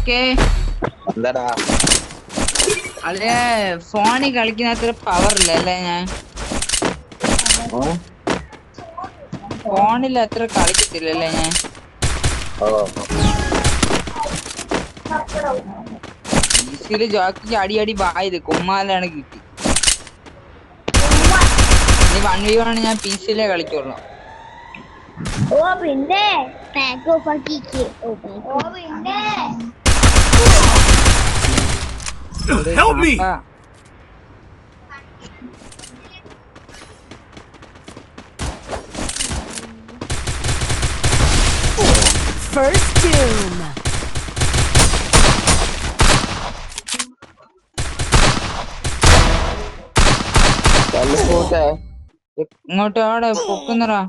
ജോക്കേ എന്താടാ അതെ ഫോണിൽ കളിക്കുന്ന അത്ര പവർ ഇല്ല അല്ലേ? ഞാൻ ഫോണിൽ അത്ര കളിക്കത്തില്ലല്ലേ ഞാൻ. ഈസിയില് ജോക്കിക്ക് അടി അടി ബായത് കുമ്മാലാണ് കിട്ടി. ഇനി 1v1 ഞാൻ പി സിയിലേ കളിക്കുള്ളൂ. പിന്നെ Help me! First doom. ഇങ്ങോട്ട് അവിടെ പൊക്കുന്നറാ.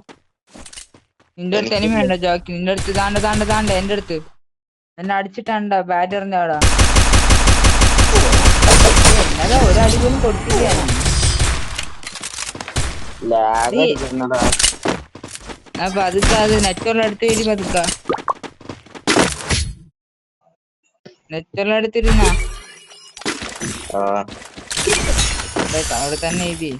നിന്റെ അടുത്ത് എനിമ ഉണ്ടോ ജോക്കി? നിന്റെ അടുത്ത് താണ്ട എന്റെ അടുത്ത് എന്നെ അടിച്ചിട്ടാണ്ട ബാറ്ററിന്റെ അവിടെ. എന്നതാ ഒരടി പോലും കൊടുത്തില്ല. പതുക്കെ അത് നെറ്റുള്ള അടുത്ത് വരി പതുക്ക. നെറ്റുള്ള അടുത്തിരുന്നാ അവിടെ തന്നെ എഴുതി.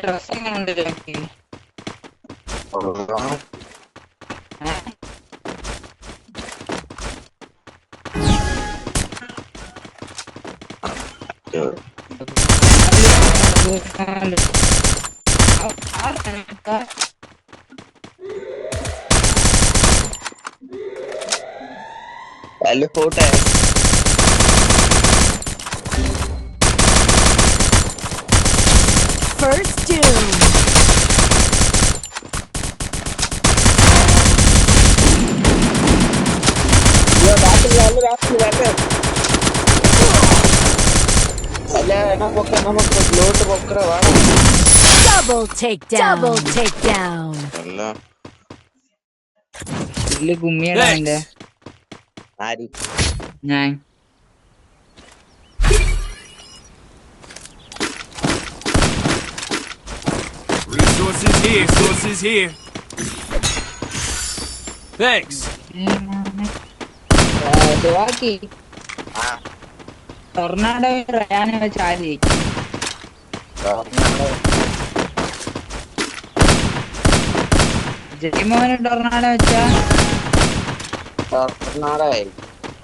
ഡ്രസ് എങ്ങനെയുണ്ട് ജോക്കി? പോട്ടെ First doom. Double takedown. Double takedown. ഇതില് കുമ്മിയടാ എന്റെ ഞാൻ. Resources here, sources here. Thanks. Jockey Tornado റയാനെ വെച്ച് ആര് ജയിക്കും? ജയ്മോഹന് ടൊർണാഡോ വെച്ചാ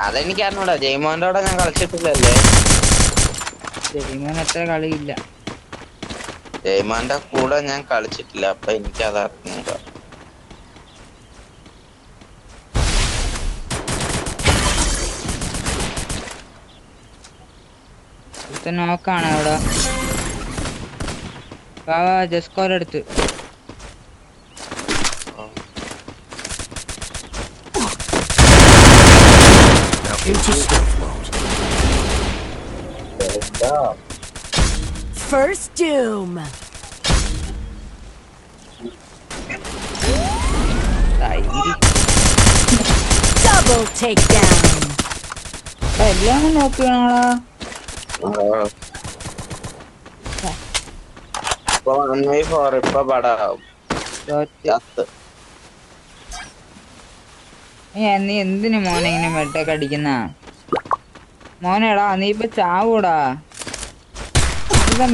അതെനിക്ക് അറിഞ്ഞൂടാ. ജയ്മോന്റെ കൂടെ ഞാൻ കളിച്ചിട്ടില്ലല്ലേ. ജയ്മോൻ അത്ര കളിയില്ല. ജയ്മോന്റെ കൂടെ ഞാൻ കളിച്ചിട്ടില്ല, അപ്പൊ എനിക്കത് അറിഞ്ഞൂടാ. നോക്കാണ് അവിടെ ജസ്കോരടുത്ത്. First doom. Double takedown. എല്ലാം നോക്കിയാണോടാ. ഇപ്പൊ പടാവും. നീ എന്തിനു മോനെ ഇങ്ങനെ വെട്ടൊക്കെ അടിക്കുന്ന മോനെടാ? നീ ഇപ്പൊ ചാവൂടാ.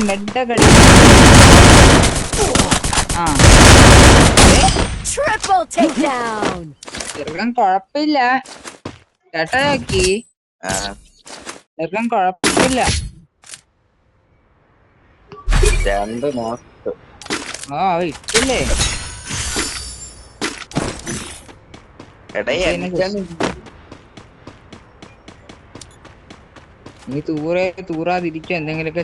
മെഡൊക്കെ Triple takedown. ചെറുക്കൻ കൊഴപ്പില്ല ചേട്ടാ നോക്കി. ചെറുക്കൻ കൊഴപ്പില്ല. ഇട്ടില്ലേ നീ തൂറാതിരിക്കും എന്തെങ്കിലുമൊക്കെ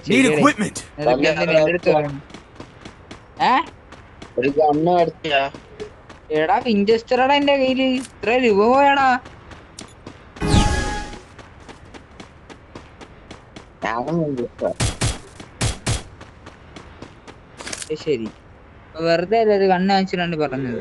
എടാ വിഞ്ചസ്റ്ററാടാ എന്റെ കയ്യില്. ഇത്ര രൂപ പോയാടാ. ശരി വെറുതെ അല്ലേ കണ്ണ് വാങ്ങിച്ചിട്ടാണ് പറഞ്ഞത്.